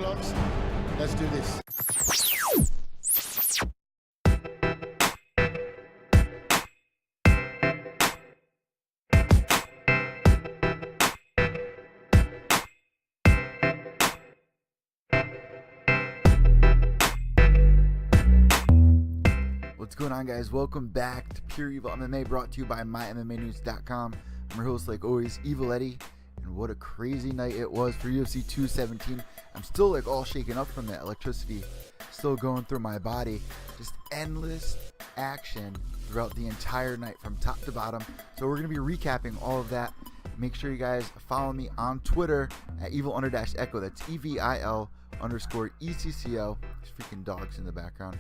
gloves. Let's do this. What's going on, guys? Welcome back to Pure EVil MMA, brought to you by MyMMAnews.com. I'm your host, like always, Evil Eddie, and what a crazy night it was for UFC 217. I'm still like all shaken up from that electricity, still going through my body. Just endless action throughout the entire night from top to bottom. So we're going to be recapping all of that. Make sure you guys follow me on Twitter at evil_echo. That's EVIL_ECCO. There's freaking dogs in the background.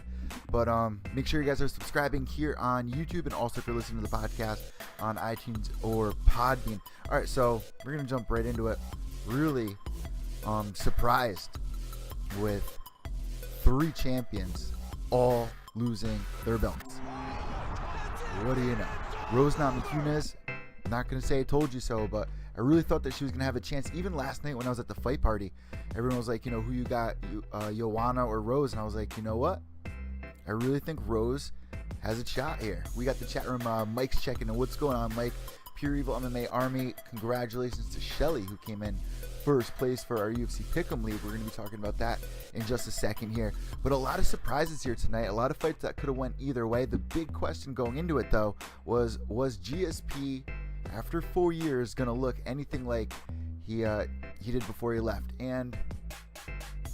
But make sure you guys are subscribing here on YouTube, and also if you're listening to the podcast on iTunes or Podbean. All right, so we're going to jump right into it. Really surprised with 3 champions all losing their belts. What do you know? Rose Namajunas, not going to say I told you so, but I really thought that she was going to have a chance. Even last night when I was at the fight party, everyone was like, you know, who you got, Joanna or Rose? And I was like, you know what? I really think Rose has a shot here. We got the chat room. Mike's checking in. What's going on, Mike? Pure Evil MMA Army. Congratulations to Shelly, who came in first place for our UFC Pick'em League. We're going to be talking about that in just a second here. But a lot of surprises here tonight. A lot of fights that could have went either way. The big question going into it, though, was GSP, after 4 years, going to look anything like he did before he left? And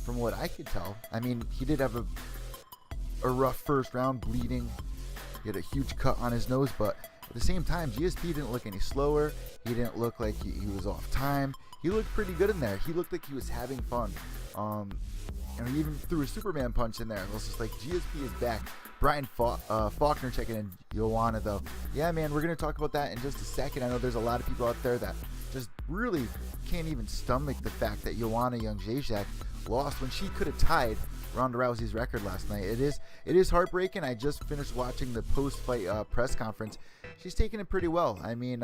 from what I could tell, I mean, he did have a rough first round, bleeding. He had a huge cut on his nose, but at the same time, GSP didn't look any slower. He didn't look like he was off time. He looked pretty good in there. He looked like he was having fun. And he even threw a Superman punch in there. It was just like, GSP is back. Brian Faulkner checking in. Joanna, though. Yeah, man, we're going to talk about that in just a second. I know there's a lot of people out there that just really can't even stomach the fact that Joanna Jędrzejczyk lost when she could have tied Ronda Rousey's record last night. It is heartbreaking. I just finished watching the post-fight press conference. She's taking it pretty well. I mean,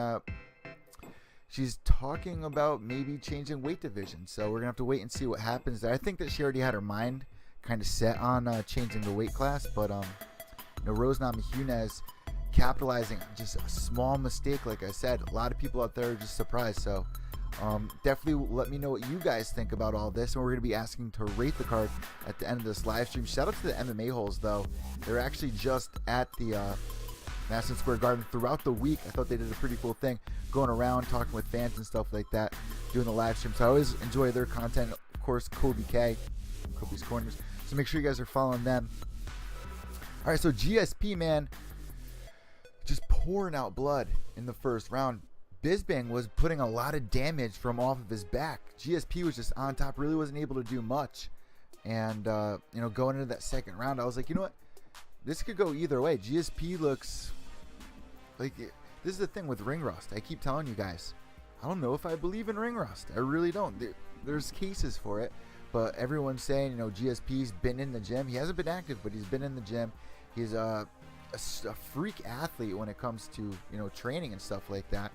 she's talking about maybe changing weight division, so we're gonna have to wait and see what happens there. I think that she already had her mind kind of set on changing the weight class, but Rose Namajunas capitalizing on just a small mistake. Like I said, a lot of people out there are just surprised. So definitely let me know what you guys think about all this, and we're going to be asking to rate the card at the end of this live stream. Shout out to the MMA holes, though. They're actually just at the Madison Square Garden throughout the week. I thought they did a pretty cool thing, going around talking with fans and stuff like that, doing the live stream. So I always enjoy their content. Of course, Kobe K, Kobe's Corners. So make sure you guys are following them. All right, so GSP, man, just pouring out blood in the first round. Bisping was putting a lot of damage from off of his back. GSP was just on top, really wasn't able to do much. And, going into that second round, I was like, you know what? This could go either way. GSP looks like this is the thing with ring rust. I keep telling you guys, I don't know if I believe in ring rust. I really don't. There's cases for it, but everyone's saying, GSP's been in the gym. He hasn't been active, but he's been in the gym. He's a freak athlete when it comes to, training and stuff like that.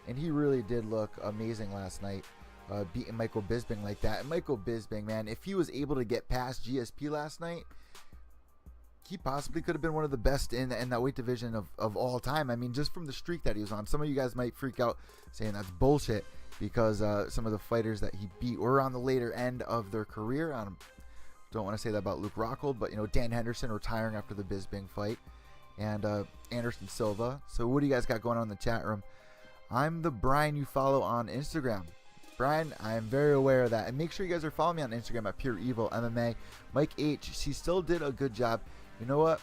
And he really did look amazing last night, beating Michael Bisping like that. And Michael Bisping, man, if he was able to get past GSP last night, he possibly could have been one of the best in that weight division of all time. I mean, just from the streak that he was on. Some of you guys might freak out saying that's bullshit because some of the fighters that he beat were on the later end of their career. I don't want to say that about Luke Rockhold, but, Dan Henderson retiring after the Bisping fight, and Anderson Silva. So what do you guys got going on in the chat room? I'm the Brian you follow on Instagram. Brian, I am very aware of that. And make sure you guys are following me on Instagram at Pure Evil MMA. Mike H, she still did a good job. You know what?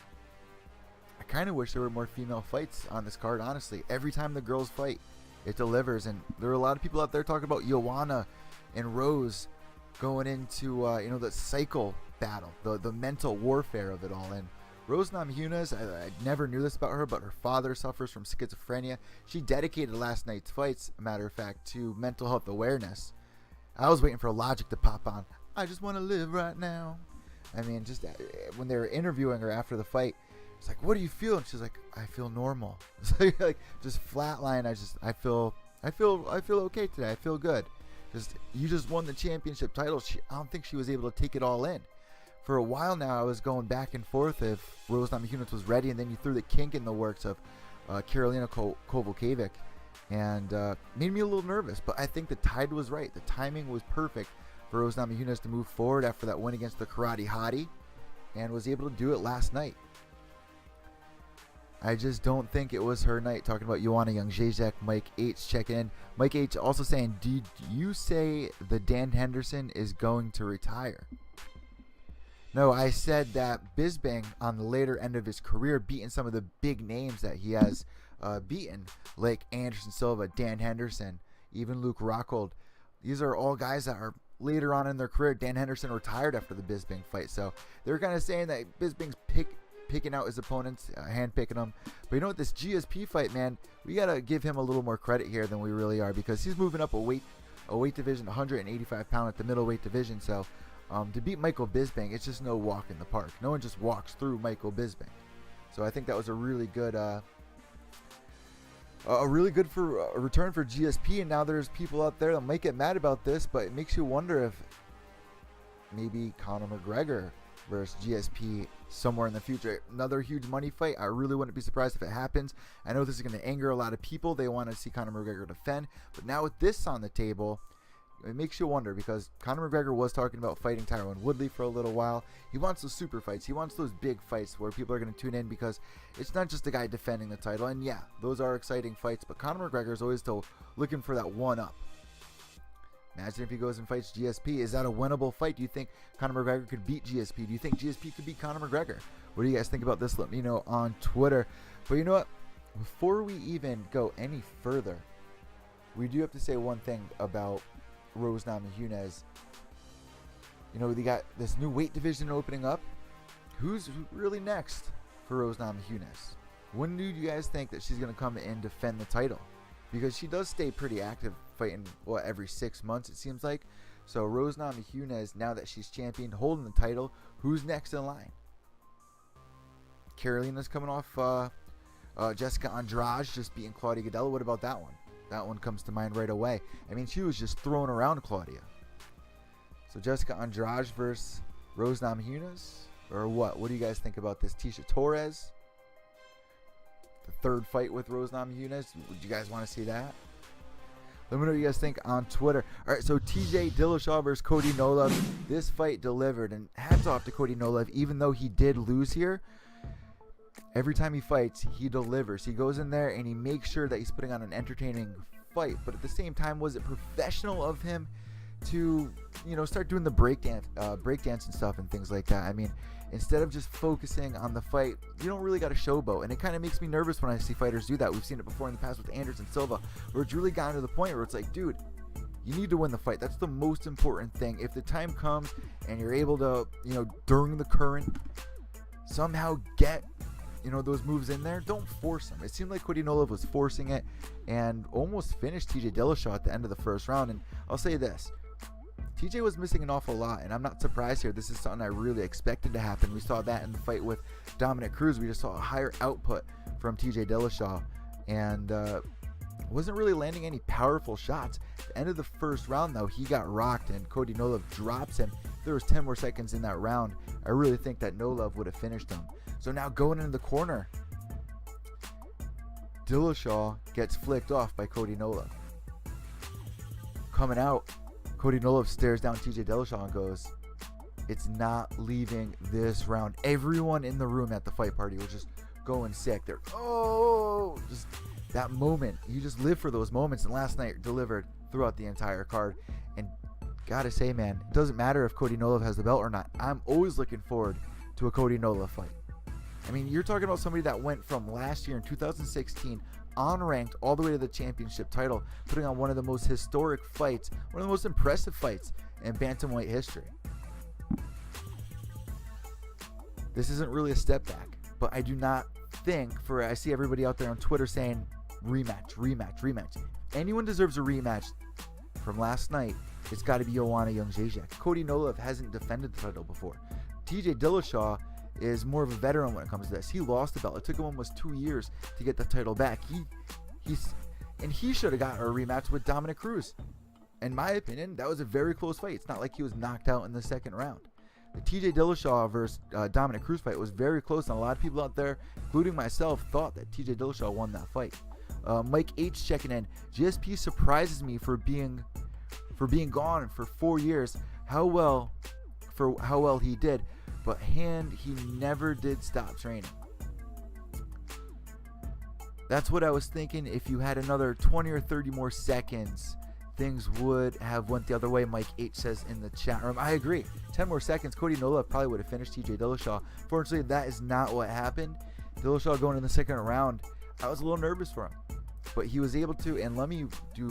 I kind of wish there were more female fights on this card, honestly. Every time the girls fight, it delivers. And there are a lot of people out there talking about Joanna and Rose going into, the cycle battle, the mental warfare of it all. And Rose Namajunas, I never knew this about her, but her father suffers from schizophrenia. She dedicated last night's fights, a matter of fact, to mental health awareness. I was waiting for Logic to pop on. I just want to live right now. I mean, just when they were interviewing her after the fight, it's like, what do you feel? And she's like, I feel normal. It's like just flatline. I feel okay today. I feel good. You just won the championship title. I don't think she was able to take it all in. For a while now, I was going back and forth if Rose Namajunas was ready, and then you threw the kink in the works of Karolina Kowalkiewicz, and made me a little nervous. But I think the tide was right. The timing was perfect for Rose Namajunas to move forward after that win against the Karate Hottie, and was able to do it last night. I just don't think it was her night. Talking about Joanna Jędrzejczyk, Mike H checking in. Mike H also saying, did you say the Dan Henderson is going to retire? No, I said that Bisping on the later end of his career, beating some of the big names that he has beaten, like Anderson Silva, Dan Henderson, even Luke Rockhold. These are all guys that are later on in their career. Dan Henderson retired after the Bisping fight, so they're kind of saying that Bisping's picking out his opponents, handpicking them. But you know what, this GSP fight, man, we gotta give him a little more credit here than we really are, because he's moving up a weight division, 185 pound at the middleweight division. So to beat Michael Bisping, it's just no walk in the park. No one just walks through Michael Bisping. So I think that was a really good return for GSP. And now there's people out there that might get mad about this, but it makes you wonder if maybe Conor McGregor versus GSP somewhere in the future. Another huge money fight. I really wouldn't be surprised if it happens. I know this is going to anger a lot of people. They want to see Conor McGregor defend. But now with this on the table, it makes you wonder, because Conor McGregor was talking about fighting Tyron Woodley for a little while. He wants those super fights. He wants those big fights where people are going to tune in, because it's not just the guy defending the title. And yeah, those are exciting fights, but Conor McGregor is always still looking for that one-up. Imagine if he goes and fights GSP. Is that a winnable fight? Do you think Conor McGregor could beat GSP? Do you think GSP could beat Conor McGregor? What do you guys think about this? Let me know on Twitter. But you know what? Before we even go any further, we do have to say one thing about Rose Namajunas. You know, they got this new weight division opening up. Who's really next for Rose Namajunas? When do you guys think that she's going to come in and defend the title? Because she does stay pretty active, fighting every 6 months it seems like. So Rose Namajunas, now that she's champion, holding the title, who's next in line? Karolina's coming off Jessica Andrade just beating Claudia Gadelha. What about that one? That one comes to mind right away. I mean, she was just throwing around Claudia. So Jessica Andrade versus Rose Namajunas, or what? What do you guys think about this? Tisha Torres, the third fight with Rose Namajunas. Would you guys want to see that? Let me know what you guys think on Twitter. All right, so TJ Dillashaw versus Cody Nolov. This fight delivered, and hats off to Cody Nolov. Even though he did lose here, every time he fights, he delivers. He goes in there and he makes sure that he's putting on an entertaining fight. But at the same time, was it professional of him to, start doing the breakdance and stuff and things like that? I mean, instead of just focusing on the fight, you don't really got a showboat. And it kind of makes me nervous when I see fighters do that. We've seen it before in the past with Anderson Silva, where it's really gotten to the point where it's like, dude, you need to win the fight. That's the most important thing. If the time comes and you're able to, during the current, somehow get those moves in there, don't force them. It seemed like Cody Nolov was forcing it and almost finished TJ Dillashaw at the end of the first round. And I'll say this, TJ was missing an awful lot, and I'm not surprised here. This is something I really expected to happen. We saw that in the fight with Dominic Cruz. We just saw a higher output from TJ Dillashaw, and wasn't really landing any powerful shots. At the end of the first round, though, he got rocked, and Cody Nolov drops him. If there was 10 more seconds in that round, I really think that Nolov would have finished him. So now going into the corner, Dillashaw gets flicked off by Cody Nolov. Coming out, Cody Nolov stares down TJ Dillashaw and goes, "It's not leaving this round." Everyone in the room at the fight party was just going sick. They're, just that moment. You just live for those moments, and last night delivered throughout the entire card. And gotta say, man, it doesn't matter if Cody Nolov has the belt or not. I'm always looking forward to a Cody Nolov fight. I mean, you're talking about somebody that went from last year in 2016 unranked all the way to the championship title, putting on one of the most historic fights, one of the most impressive fights in bantamweight history. This isn't really a step back, but I do not think, I see everybody out there on Twitter saying rematch. Anyone deserves a rematch from last night, it's got to be Joanna Jędrzejczyk. Cody Nolov hasn't defended the title before. TJ Dillashaw is more of a veteran when it comes to this. He lost the belt. It took him almost 2 years to get the title back. He should have got a rematch with Dominic Cruz. in my opinion, that was a very close fight. It's not like he was knocked out in the second round. The TJ Dillashaw versus Dominic Cruz fight was very close, and a lot of people out there, including myself, thought that TJ Dillashaw won that fight. Mike H checking in. GSP surprises me for being gone for 4 years. How well he did, but he never did stop training. That's what I was thinking. If you had another 20 or 30 more seconds, things would have went the other way. Mike H says in the chat room. I agree. 10 more seconds, Cody Nola probably would have finished TJ Dillashaw. Fortunately, that is not what happened. Dillashaw going in the second round, I was a little nervous for him, but he was able to. And let me do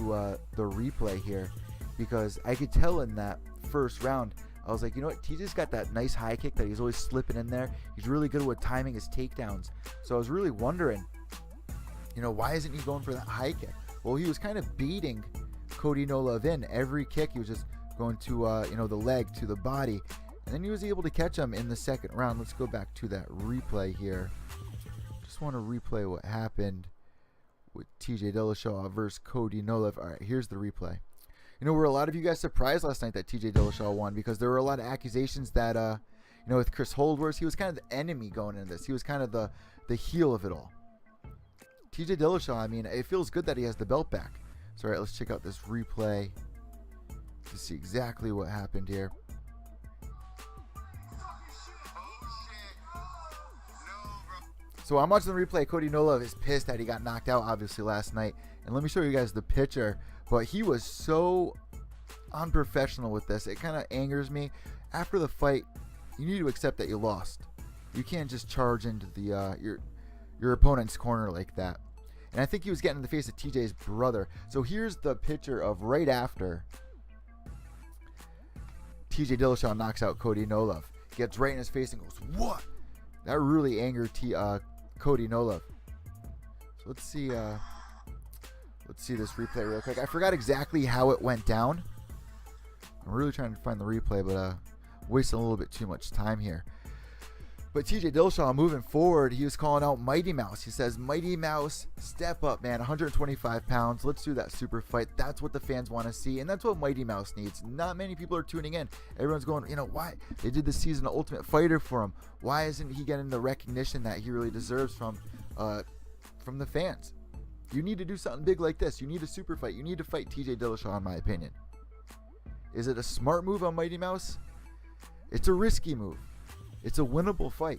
the replay here, because I could tell in that first round, I was like, you know what, TJ's got that nice high kick that he's always slipping in there. He's really good with timing his takedowns. So I was really wondering, why isn't he going for that high kick? Well, he was kind of beating Cody Nola in every kick. He was just going to the leg, to the body, and then he was able to catch him in the second round. Let's go back to that replay here. Just want to replay what happened with TJ Dillashaw versus Cody Nola. All right, here's the replay. Were a lot of you guys surprised last night that TJ Dillashaw won, because there were a lot of accusations that with Chris Holdworth, he was kind of the enemy going into this. He was kind of the heel of it all. TJ Dillashaw, I mean, it feels good that he has the belt back. So, all right, let's check out this replay to see exactly what happened here. So I'm watching the replay. Cody Nola is pissed that he got knocked out, obviously, last night. And let me show you guys the picture. But he was so unprofessional with this. It kind of angers me. After the fight, you need to accept that you lost. You can't just charge into the your opponent's corner like that. And I think he was getting in the face of TJ's brother. So here's the picture of right after TJ Dillashaw knocks out Cody Nola. Gets right in his face and goes, "What?" That really angered Cody Nola. So let's see this replay real quick. I forgot exactly how it went down. I'm really trying to find the replay, but wasting a little bit too much time here. But TJ Dillashaw moving forward, he was calling out Mighty Mouse. He says, "Mighty Mouse, step up, man. 125 pounds. Let's do that super fight." That's what the fans want to see, and that's what Mighty Mouse needs. Not many people are tuning in. Everyone's going, why? They did the season of Ultimate Fighter for him. Why isn't he getting the recognition that he really deserves from the fans? You need to do something big like this. You need a super fight. You need to fight TJ Dillashaw, in my opinion. Is it a smart move on Mighty Mouse? It's a risky move. It's a winnable fight.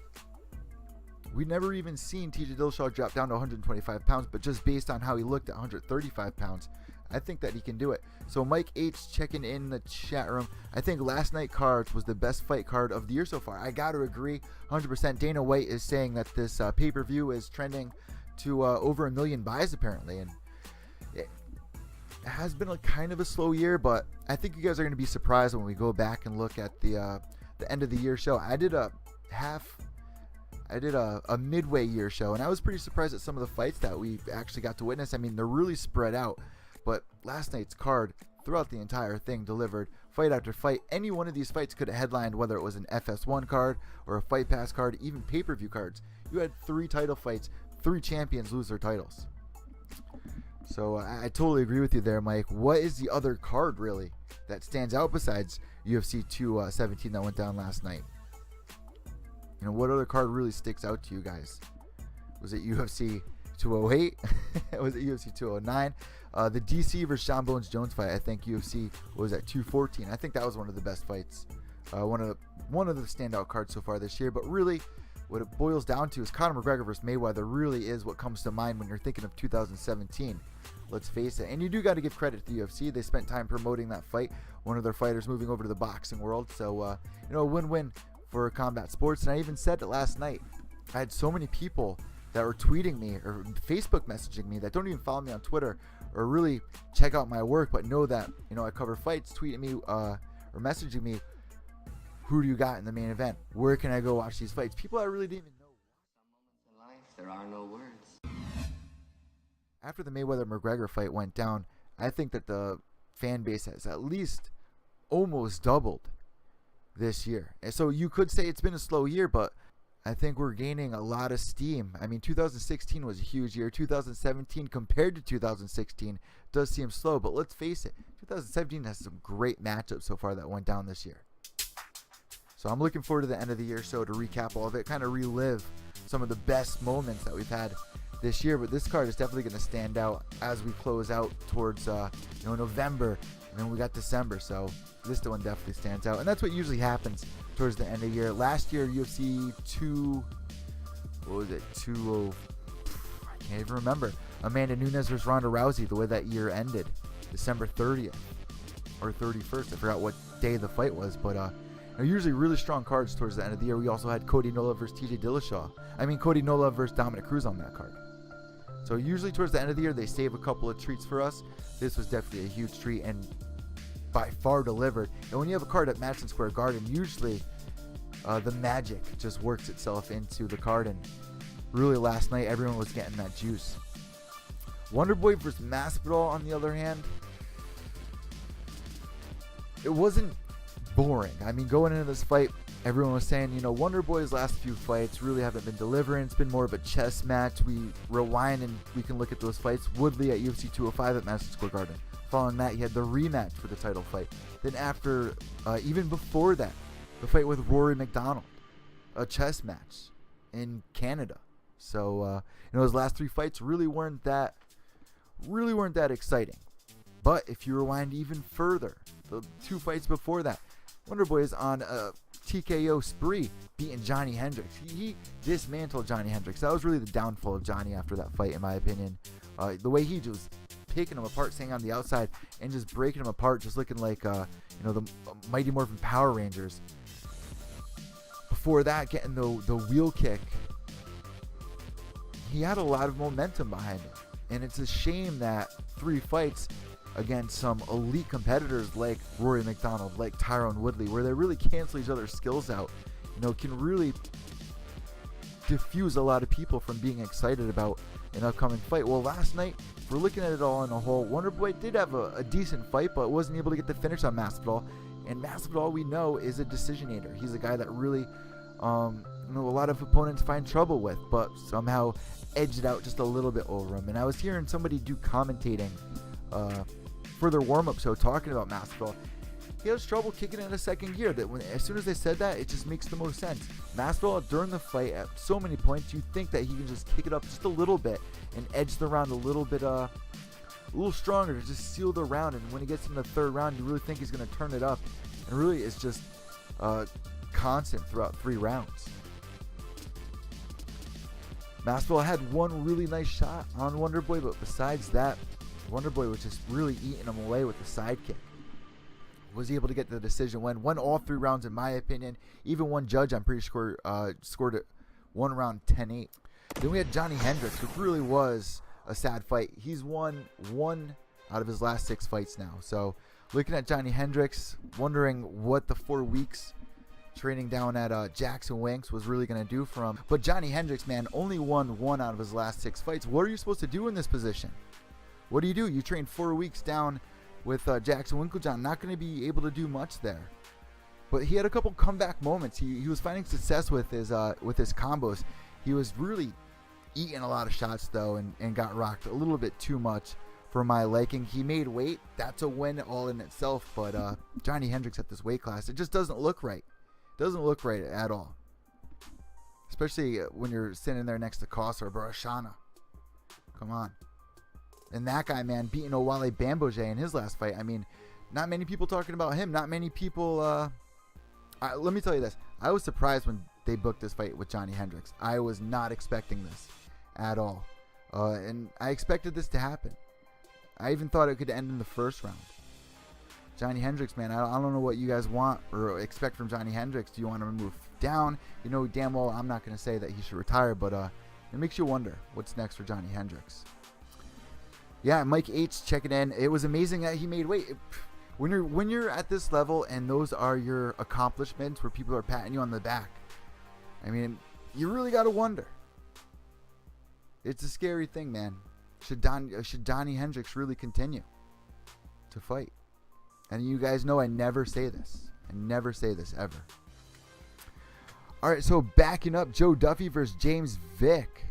We've never even seen TJ Dillashaw drop down to 125 pounds, but just based on how he looked at 135 pounds, I think that he can do it. So Mike H checking in the chat room. I think last night cards was the best fight card of the year so far. I got to agree 100%. Dana White is saying that this pay-per-view is trending to over 1 million buys apparently, and it has been kind of a slow year, but I think you guys are going to be surprised when we go back and look at the end of the year show. I did a midway year show, and I was pretty surprised at some of the fights that we actually got to witness. I mean, they're really spread out, but last night's card throughout the entire thing delivered fight after fight. Any one of these fights could have headlined, whether it was an FS1 card or a Fight Pass card, even pay-per-view cards. You had 3 title fights, 3 champions lose their titles. So I totally agree with you there, Mike. What is the other card really that stands out besides UFC 217 that went down last night? What other card really sticks out to you guys? Was it UFC 208? Was it UFC 209? The DC versus Sean Bones Jones fight, I think UFC was at 214. I think that was one of the best fights. One of the standout cards so far this year. But really, what it boils down to is Conor McGregor versus Mayweather really is what comes to mind when you're thinking of 2017. Let's face it. And you do got to give credit to the UFC. They spent time promoting that fight. One of their fighters moving over to the boxing world. So, a win-win for combat sports. And I even said it last night. I had so many people that were tweeting me or Facebook messaging me that don't even follow me on Twitter or really check out my work, but know that, I cover fights, tweeting me or messaging me, who do you got in the main event? Where can I go watch these fights? People I really didn't even know. Some moments in life, there are no words. After the Mayweather-McGregor fight went down, I think that the fan base has at least almost doubled this year. And so you could say it's been a slow year, but I think we're gaining a lot of steam. I mean, 2016 was a huge year. 2017 compared to 2016 does seem slow, but let's face it, 2017 has some great matchups so far that went down this year. So I'm looking forward to the end of the year show to recap all of it, kind of relive some of the best moments that we've had this year. But this card is definitely going to stand out as we close out towards November, and then we got December. So this one definitely stands out, and that's what usually happens towards the end of the year. Last year, UFC 2, what was it? I can't even remember. Amanda Nunes versus Ronda Rousey, the way that year ended, December 30th or 31st. I forgot what day the fight was, but usually really strong cards towards the end of the year. We also had Cody Nola versus TJ Dillashaw. Cody Nola versus Dominic Cruz on that card. So usually towards the end of the year, they save a couple of treats for us. This was definitely a huge treat and by far delivered. And when you have a card at Madison Square Garden, usually the magic just works itself into the card. And really last night, everyone was getting that juice. Wonderboy versus Masvidal, on the other hand, it wasn't boring. Going into this fight, everyone was saying, Wonderboy's last few fights really haven't been delivering. It's been more of a chess match. We rewind and we can look at those fights. Woodley at UFC 205 at Madison Square Garden. Following that, he had the rematch for the title fight. Then after, even before that, the fight with Rory McDonald, a chess match in Canada. So, his last three fights really weren't that exciting. But if you rewind even further, the two fights before that, Wonderboy is on a TKO spree, beating Johnny Hendricks. He dismantled Johnny Hendricks. That was really the downfall of Johnny after that fight, in my opinion. The way he just picking him apart, staying on the outside, and just breaking him apart, just looking like the Mighty Morphin Power Rangers. Before that, getting the wheel kick. He had a lot of momentum behind him, and it's a shame that three fights against some elite competitors like Rory McDonald, like Tyron Woodley, where they really cancel each other's skills out, can really diffuse a lot of people from being excited about an upcoming fight. Well, last night, if we're looking at it all in a whole, Wonderboy did have a decent fight, but wasn't able to get the finish on Masvidal. And Masvidal, we know, is a decisionator. He's a guy that really, a lot of opponents find trouble with, but somehow edged out just a little bit over him. And I was hearing somebody do commentating for their warm-up show talking about Masvidal. He has trouble kicking in a second gear. As soon as they said that, it just makes the most sense. Masvidal, during the fight, at so many points, you think that he can just kick it up just a little bit and edge the round a little bit, a little stronger to just seal the round. And when he gets in the third round, you really think he's going to turn it up. And really, it's just constant throughout 3 rounds. Masvidal had one really nice shot on Wonderboy, but besides that, Wonderboy was just really eating him away with the sidekick. Was able to get the decision won all 3 rounds, in my opinion. Even one judge, I'm pretty sure, scored it 1 round 10-8. Then we had Johnny Hendricks, which really was a sad fight. He's won 1 out of his last 6 fights now. So looking at Johnny Hendricks, wondering what the 4 weeks training down at Jackson Winks was really going to do for him. But Johnny Hendricks, man, only won 1 out of his last 6 fights. What are you supposed to do in this position? What do? You train 4 weeks down with Jackson Winklejohn. Not going to be able to do much there. But he had a couple comeback moments. He was finding success with his combos. He was really eating a lot of shots, though, and got rocked a little bit too much for my liking. He made weight. That's a win all in itself. But Johnny Hendricks at this weight class, it just doesn't look right. Doesn't look right at all. Especially when you're sitting there next to Kosa or Barashana. Come on. And that guy, man, beating Owale Bamboje in his last fight. Not many people talking about him. Not many people. Let me tell you this. I was surprised when they booked this fight with Johnny Hendricks. I was not expecting this at all. And I expected this to happen. I even thought it could end in the first round. Johnny Hendricks, man, I don't know what you guys want or expect from Johnny Hendricks. Do you want him to move down? You know damn well I'm not going to say that he should retire, but it makes you wonder what's next for Johnny Hendricks. Yeah, Mike H checking in. It was amazing that he made weight. When you're at this level and those are your accomplishments where people are patting you on the back, you really got to wonder. It's a scary thing, man. Should Johnny Hendricks really continue to fight? And you guys know I never say this. I never say this ever. All right, so backing up, Joe Duffy versus James Vick.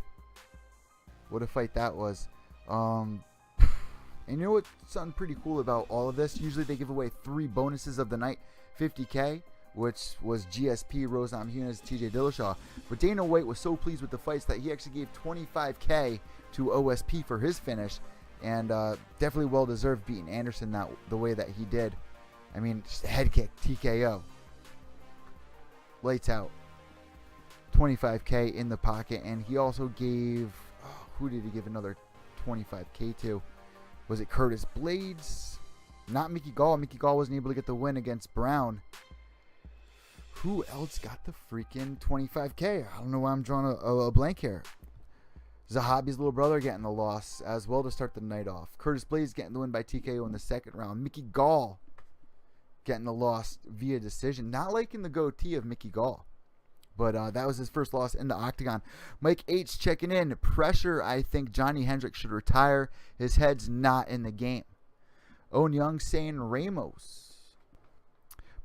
What a fight that was. And you know what's something pretty cool about all of this? Usually they give away 3 bonuses of the night, 50K, which was GSP, Rose Namajunas, TJ Dillashaw. But Dana White was so pleased with the fights that he actually gave 25K to OSP for his finish, and definitely well-deserved beating Anderson the way that he did. I mean, just a head kick, TKO. Lights out. 25K in the pocket, and he also gave, who did he give another 25K to? Was it Curtis Blades? Not Mickey Gall. Mickey Gall wasn't able to get the win against Brown. Who else got the freaking 25K? I don't know why I'm drawing a blank here. Zahabi's little brother getting the loss as well to start the night off. Curtis Blades getting the win by TKO in the second round. Mickey Gall getting the loss via decision. Not liking the goatee of Mickey Gall. But that was his first loss in the octagon. Mike H checking in. Pressure, I think Johnny Hendricks should retire. His head's not in the game. Owen Young saying Ramos.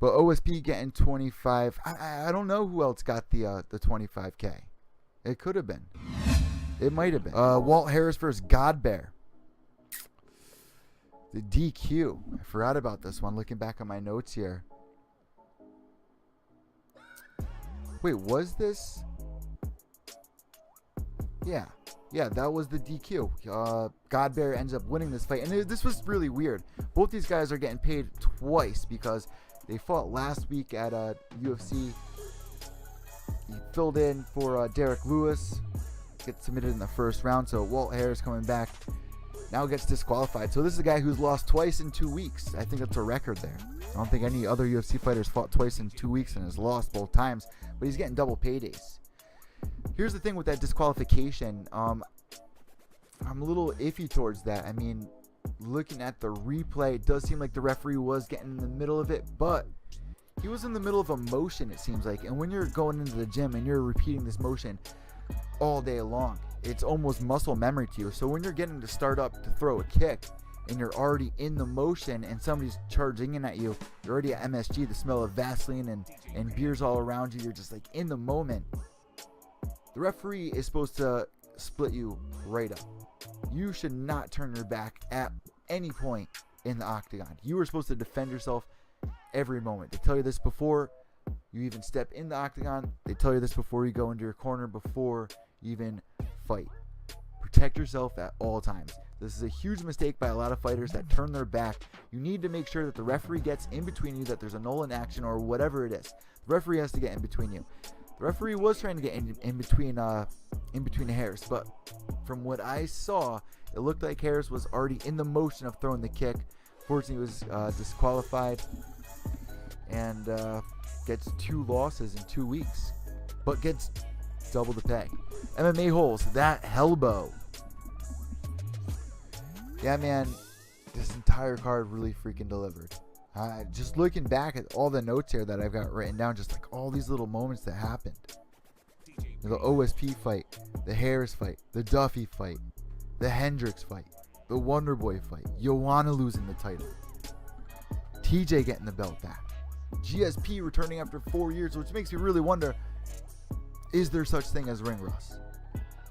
But OSP getting 25. I don't know who else got the 25K. It could have been. It might have been. Walt Harris versus Godbear. The DQ. I forgot about this one. Looking back on my notes here. Wait, was this? Yeah, that was the DQ. Godbear ends up winning this fight. And this was really weird. Both these guys are getting paid twice because they fought last week at UFC. He filled in for Derek Lewis. Gets submitted in the first round. So Walt Harris coming back. Now gets disqualified. So this is a guy who's lost twice in 2 weeks. I think that's a record there. I don't think any other UFC fighters fought twice in 2 weeks and has lost both times. But he's getting double paydays. Here's the thing with that disqualification. I'm a little iffy towards that. I mean, looking at the replay, it does seem like the referee was getting in the middle of it. But he was in the middle of a motion, it seems like. And when you're going into the gym and you're repeating this motion all day long, it's almost muscle memory to you. So when you're getting to start up to throw a kick and you're already in the motion and somebody's charging in at you, you're already at MSG, the smell of Vaseline and beers all around you, you're just like in the moment. The referee is supposed to split you right up. You should not turn your back at any point in the octagon. You are supposed to defend yourself every moment. They tell you this before you even step in the octagon. They tell you this before you go into your corner, before you even fight. Protect yourself at all times. This is a huge mistake by a lot of fighters that turn their back. You need to make sure that the referee gets in between you, that there's a null in action or whatever it is. The referee has to get in between you. The referee was trying to get in between Harris, but from what I saw, it looked like Harris was already in the motion of throwing the kick. Fortunately, he was disqualified and gets 2 losses in 2 weeks, but gets double the pay. MMA holes, that Hellbow. Yeah, man, this entire card really freaking delivered. Just looking back at all the notes here that I've got written down, just like all these little moments that happened. The OSP fight, the Harris fight, the Duffy fight, the Hendricks fight, the Wonderboy fight, Joanna losing the title, TJ getting the belt back, GSP returning after 4 years, which makes me really wonder, is there such thing as ring rust?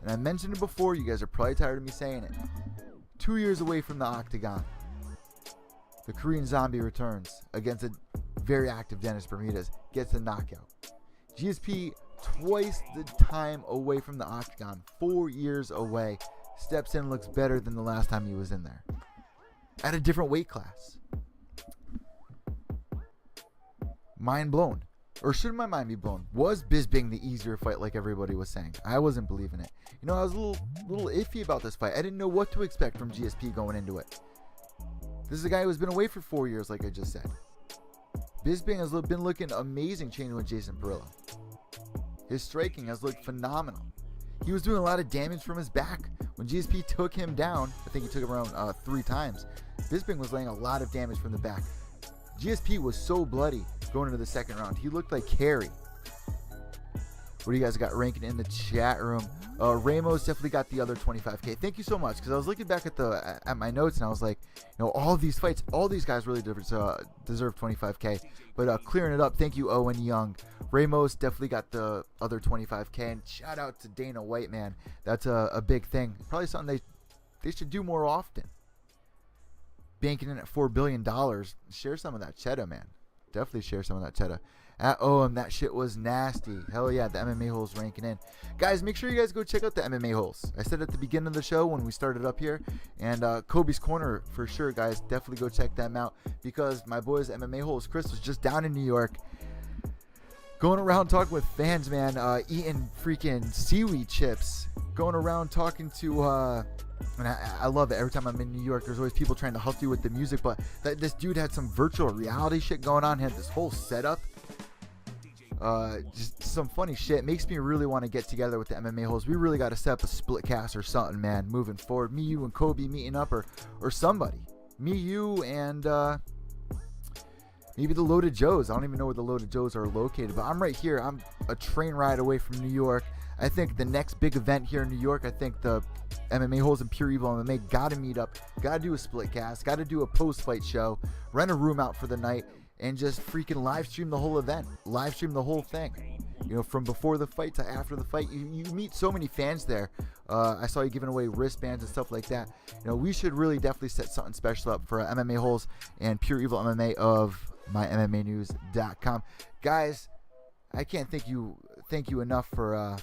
And I mentioned it before, you guys are probably tired of me saying it. 2 years away from the octagon, the Korean Zombie returns against a very active Dennis Bermudez, gets a knockout. GSP, twice the time away from the octagon, 4 years away, steps in, looks better than the last time he was in there. At a different weight class. Mind blown. Or should my mind be blown? Was Bisping the easier fight like everybody was saying? I wasn't believing it. You know, I was a little iffy about this fight. I didn't know what to expect from GSP going into it. This is a guy who's been away for 4 years, like I just said. Bisping has been looking amazing training with Jason Perillo. His striking has looked phenomenal. He was doing a lot of damage from his back. When GSP took him down, I think he took him around 3 times. Bisping was laying a lot of damage from the back. GSP was so bloody going into the second round. He looked like Carrie. What do you guys got ranking in the chat room? Ramos definitely got the other 25K. Thank you so much, because I was looking back at my notes and I was like, all these fights, all these guys really deserve 25K. But clearing it up, thank you, Owen Young. Ramos definitely got the other 25K, and shout out to Dana White, man. That's a big thing. Probably something they should do more often. Banking in at $4 billion. Share some of that cheddar, man. Definitely share some of that cheddar. At OM, that shit was nasty. Hell yeah, the MMA holes ranking in. Guys, make sure you guys go check out the MMA holes. I said at the beginning of the show when we started up here. And Kobe's Corner, for sure, guys. Definitely go check them out. Because my boys, MMA holes, Chris was just down in New York. Going around talking with fans, man. Eating freaking seaweed chips. Going around talking to... and I love it. Every time I'm in New York, there's always people trying to help you with the music. But this dude had some virtual reality shit going on. He had this whole setup. Just some funny shit. Makes me really want to get together with the MMA holes. We really got to set up a split cast or something, man, moving forward. Me, you, and Kobe meeting up, or somebody. Me, you, and maybe the Loaded Joes. I don't even know where the Loaded Joes are located, but I'm right here. I'm a train ride away from New York. I think the next big event here in New York, I think the MMA holes and Pure EVil MMA got to meet up, got to do a split cast, got to do a post-fight show, rent a room out for the night, and just freaking live stream the whole event, live stream the whole thing. From before the fight to after the fight, you meet so many fans there. I saw you giving away wristbands and stuff like that. We should really definitely set something special up for MMA holes and Pure EVil MMA of mymmanews.com. Guys, I can't thank you enough for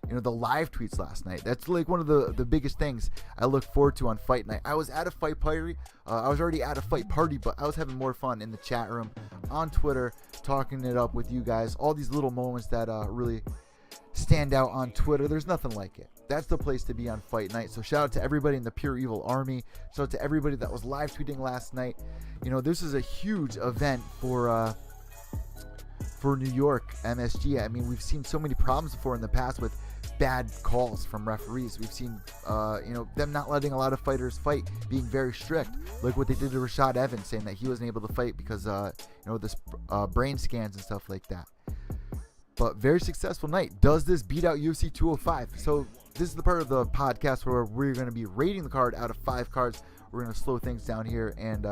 the live tweets last night. That's like one of the biggest things I look forward to on fight night. I was at a fight party. I was already at a fight party, but I was having more fun in the chat room, on Twitter, talking it up with you guys. All these little moments that really stand out on Twitter. There's nothing like it. That's the place to be on fight night. So shout out to everybody in the Pure Evil Army. Shout out to everybody that was live tweeting last night. This is a huge event for New York MSG. I mean, we've seen so many problems before in the past with bad calls from referees. We've seen them not letting a lot of fighters fight, being very strict, like what they did to Rashad Evans, saying that he wasn't able to fight because this brain scans and stuff like that. But very successful night. Does this beat out UFC 205? So this is the part of the podcast where we're going to be rating the card out of 5 cards. We're going to slow things down here and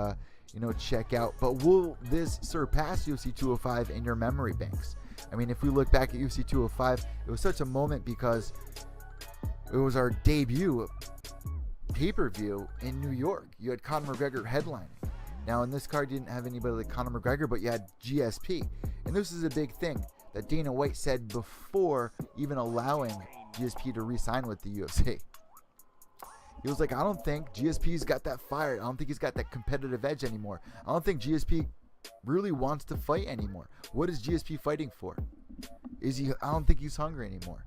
check out. But will this surpass UFC 205 in your memory banks? I mean, if we look back at UFC 205, it was such a moment because it was our debut pay-per-view in New York. You had Conor McGregor headlining. Now, in this card, you didn't have anybody like Conor McGregor, but you had GSP. And this is a big thing that Dana White said before even allowing GSP to re-sign with the UFC. He was like, I don't think GSP's got that fire. I don't think he's got that competitive edge anymore. I don't think GSP really wants to fight anymore. What is GSP fighting for? I don't think he's hungry anymore.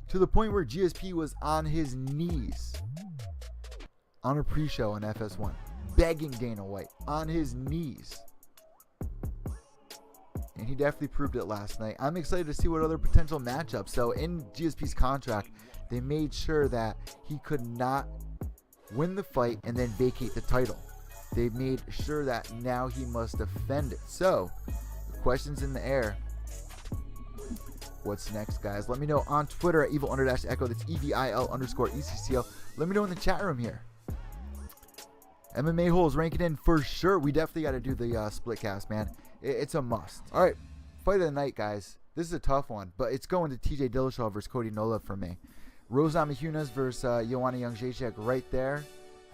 To the point where GSP was on his knees on a pre-show on FS1, begging Dana White on his knees. And he definitely proved it last night. I'm excited to see what other potential matchups. So in GSP's contract, they made sure that he could not win the fight and then vacate the title. They made sure that now he must defend it. So, the question's in the air. What's next, guys? Let me know on Twitter at evil_echo. That's EVIL_ECCO. Let me know in the chat room here. MMA holes ranking in for sure. We definitely got to do the split cast, man. It's a must. All right, fight of the night, guys. This is a tough one, but it's going to TJ Dillashaw versus Cody Nola for me. Rose Namajunas versus Joanna Jędrzejczyk right there.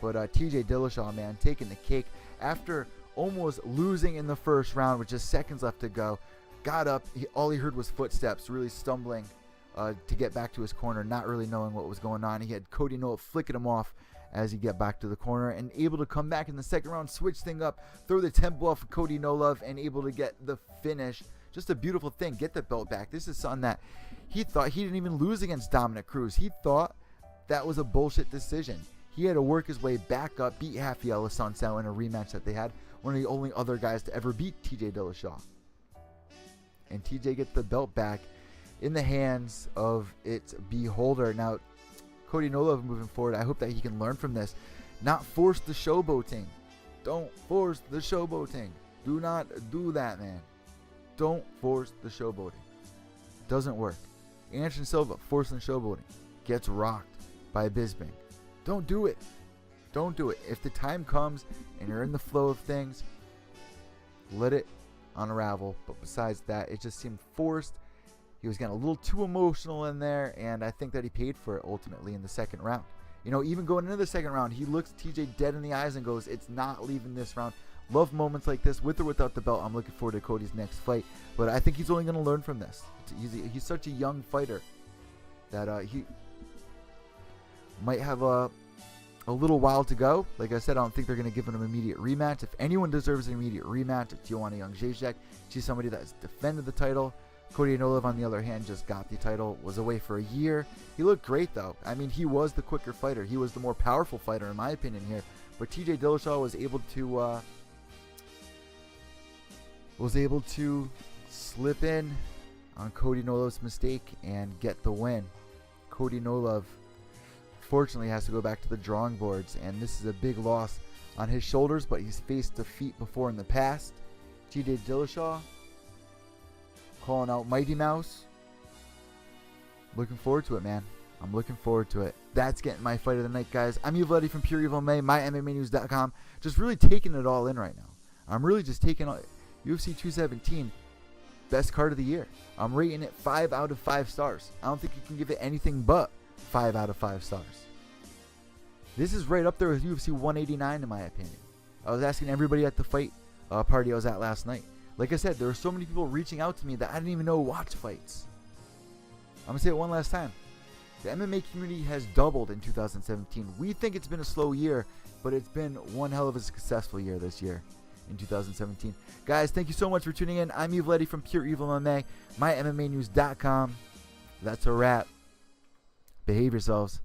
But TJ Dillashaw, man, taking the cake after almost losing in the first round with just seconds left to go. Got up. All he heard was footsteps, really stumbling to get back to his corner, not really knowing what was going on. He had Cody Nola flicking him off as he get back to the corner and able to come back in the second round, switch thing up, throw the tempo off of Cody Nola and able to get the finish. Just a beautiful thing. Get the belt back. This is something that he thought he didn't even lose against Dominic Cruz. He thought that was a bullshit decision. He had to work his way back up, beat Rafael Assunção in a rematch that they had. One of the only other guys to ever beat TJ Dillashaw. And TJ gets the belt back in the hands of its beholder. Now, Cody Nola moving forward, I hope that he can learn from this. Not force the showboating. Don't force the showboating. Do not do that, man. Don't force the showboating. Doesn't work. Anderson Silva, forcing showboating, gets rocked by Bisping. Don't do it. Don't do it. If the time comes and you're in the flow of things, let it unravel. But besides that, it just seemed forced. He was getting a little too emotional in there, and I think that he paid for it ultimately in the second round. You know, even going into the second round, he looks TJ dead in the eyes and goes, it's not leaving this round. Love moments like this, with or without the belt. I'm looking forward to Cody's next fight, but I think he's only going to learn from this. He's such a young fighter that he might have a little while to go. Like I said, I don't think they're going to give him an immediate rematch. If anyone deserves an immediate rematch, it's Joanna Jędrzejczyk. She's somebody that's defended the title. Cody Anolov, on the other hand, just got the title, was away for a year. He looked great, though. I mean, he was the quicker fighter. He was the more powerful fighter, in my opinion, here. But TJ Dillashaw was able to slip in on Cody Nolov's mistake and get the win. Cody Nolov, fortunately, has to go back to the drawing boards, and this is a big loss on his shoulders, but he's faced defeat before in the past. TJ Dillashaw calling out Mighty Mouse. Looking forward to it, man. I'm looking forward to it. That's getting my fight of the night, guys. I'm Evil from Pure EVil MMA, MyMMAnews.com. Just really taking it all in right now. I'm really just taking all, UFC 217, best card of the year. I'm rating it 5 out of 5 stars. I don't think you can give it anything but 5 out of 5 stars. This is right up there with UFC 189, in my opinion. I was asking everybody at the fight party I was at last night. Like I said, there were so many people reaching out to me that I didn't even know watch fights. I'm going to say it one last time. The MMA community has doubled in 2017. We think it's been a slow year, but it's been one hell of a successful year this year in 2017. Guys, thank you so much for tuning in. I'm Evil from Pure EVil MMA, MyMMAnews.com. That's a wrap. Behave yourselves.